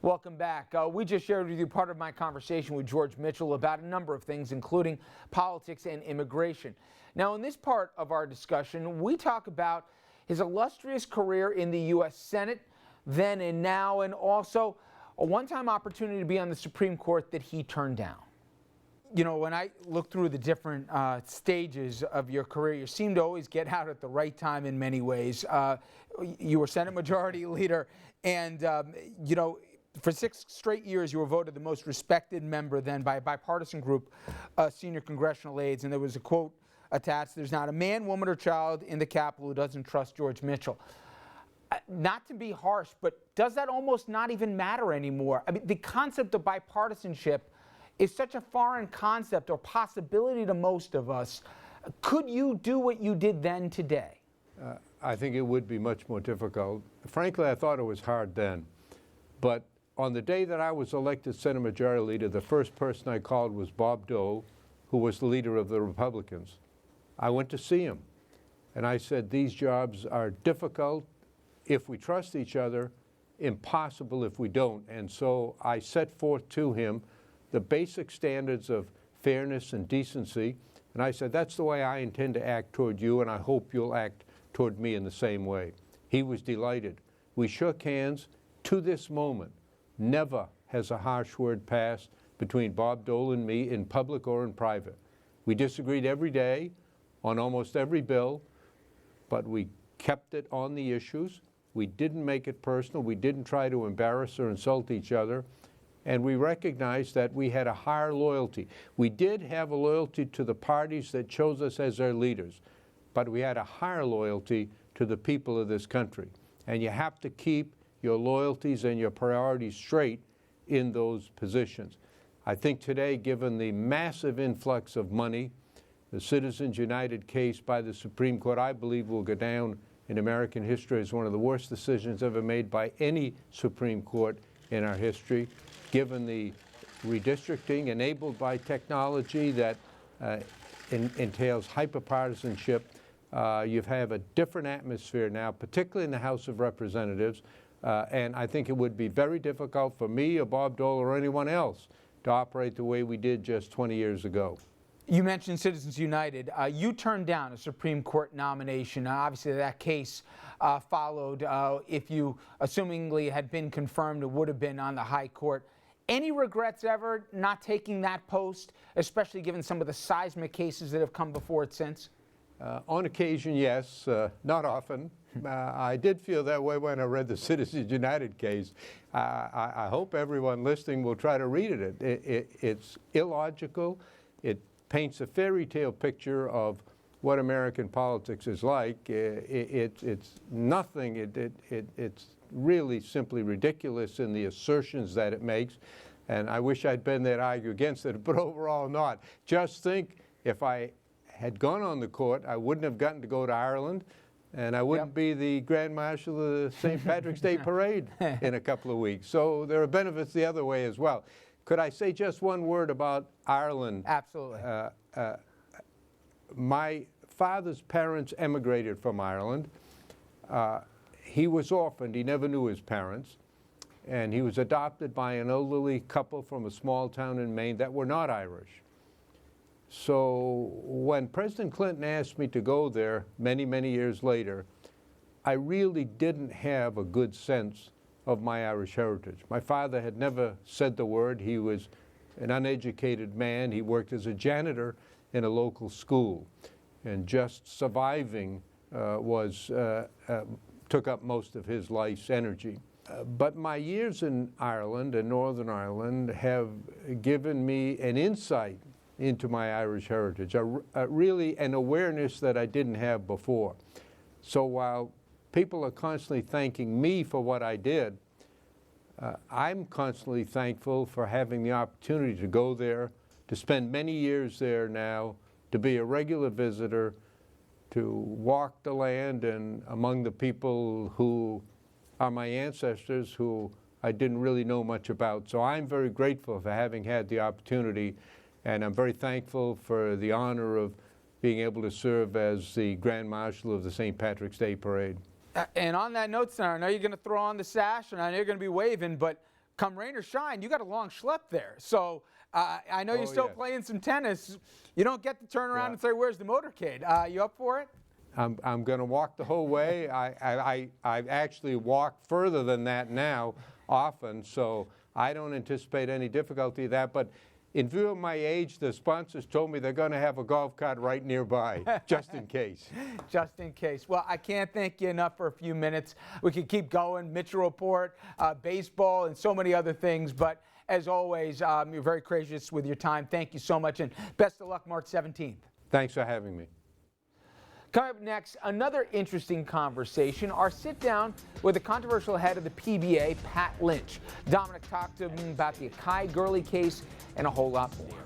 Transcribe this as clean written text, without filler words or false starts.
Welcome back. We just shared with you part of my conversation with George Mitchell about a number of things, including politics and immigration. Now, in this part of our discussion, we talk about his illustrious career in the U.S. Senate, then and now, and also a one-time opportunity to be on the Supreme Court that he turned down. You know, when I look through the different stages of your career, you seem to always get out at the right time in many ways. You were Senate Majority Leader, and, you know, for 6 straight years, you were voted the most respected member then by a bipartisan group, senior congressional aides, and there was a quote attached, "There's not a man, woman, or child in the Capitol who doesn't trust George Mitchell." Not to be harsh, but does that almost not even matter anymore? I mean, the concept of bipartisanship is such a foreign concept or possibility to most of us. Could you do what you did then today? I think it would be much more difficult. Frankly, I thought it was hard then. But on the day that I was elected Senate Majority Leader, the first person I called was Bob Dole, who was the leader of the Republicans. I went to see him, and I said, these jobs are difficult if we trust each other, impossible if we don't. And so I set forth to him the basic standards of fairness and decency, and I said, that's the way I intend to act toward you, and I hope you'll act toward me in the same way. He was delighted. We shook hands. To this moment, never has a harsh word passed between Bob Dole and me in public or in private. We disagreed every day on almost every bill, but we kept it on the issues. We didn't make it personal. We didn't try to embarrass or insult each other. And we recognized that we had a higher loyalty. We did have a loyalty to the parties that chose us as their leaders, but we had a higher loyalty to the people of this country. And you have to keep your loyalties and your priorities straight in those positions. I think today, given the massive influx of money, the Citizens United case by the Supreme Court, I believe will go down in American history as one of the worst decisions ever made by any Supreme Court in our history, given the redistricting enabled by technology that entails hyperpartisanship. You have a different atmosphere now, particularly in the House of Representatives, and I think it would be very difficult for me or Bob Dole or anyone else to operate the way we did just 20 years ago. You mentioned Citizens United. You turned down a Supreme Court nomination. Obviously, that case followed. If you assumingly had been confirmed, it would have been on the high court. Any regrets ever not taking that post, especially given some of the seismic cases that have come before it since? On occasion, yes. Not often. I did feel that way when I read the Citizens United case. I hope everyone listening will try to read it. It's illogical. It paints a fairy tale picture of what American politics is like. It's nothing. It's really simply ridiculous in the assertions that it makes. And I wish I'd been there to argue against it, but overall not. Just think, if I had gone on the court, I wouldn't have gotten to go to Ireland, and I wouldn't be the Grand Marshal of the St. Patrick's Day Parade in a couple of weeks. So there are benefits the other way as well. Could I say just one word about Ireland? Absolutely. My father's parents emigrated from Ireland. He was orphaned. He never knew his parents. And he was adopted by an elderly couple from a small town in Maine that were not Irish. So when President Clinton asked me to go there many, many years later, I really didn't have a good sense of my Irish heritage. My father had never said the word. He was an uneducated man. He worked as a janitor in a local school, and just surviving took up most of his life's energy. But my years in Ireland and Northern Ireland have given me an insight into my Irish heritage, really an awareness that I didn't have before. So while people are constantly thanking me for what I did, I'm constantly thankful for having the opportunity to go there, to spend many years there now, to be a regular visitor, to walk the land and among the people who are my ancestors, who I didn't really know much about. So I'm very grateful for having had the opportunity, and I'm very thankful for the honor of being able to serve as the Grand Marshal of the St. Patrick's Day Parade. And on that note, Senator, I know you're going to throw on the sash, and I know you're going to be waving, but come rain or shine, you got a long schlep there. So I know you're still yes. playing some tennis. You don't get to turn around Yeah. and say, "Where's the motorcade?" You up for it? I'm going to walk the whole way. I actually walk further than that now often, so I don't anticipate any difficulty of that. But in view of my age, the sponsors told me they're going to have a golf cart right nearby, just in case. Just in case. Well, I can't thank you enough for a few minutes. We could keep going, Mitchell Report, baseball, and so many other things. But as always, you're very gracious with your time. Thank you so much, and best of luck March 17th. Thanks for having me. Coming up next, another interesting conversation, our sit down with the controversial head of the PBA, Pat Lynch. Dominic talked to him about the Akai Gurley case and a whole lot more.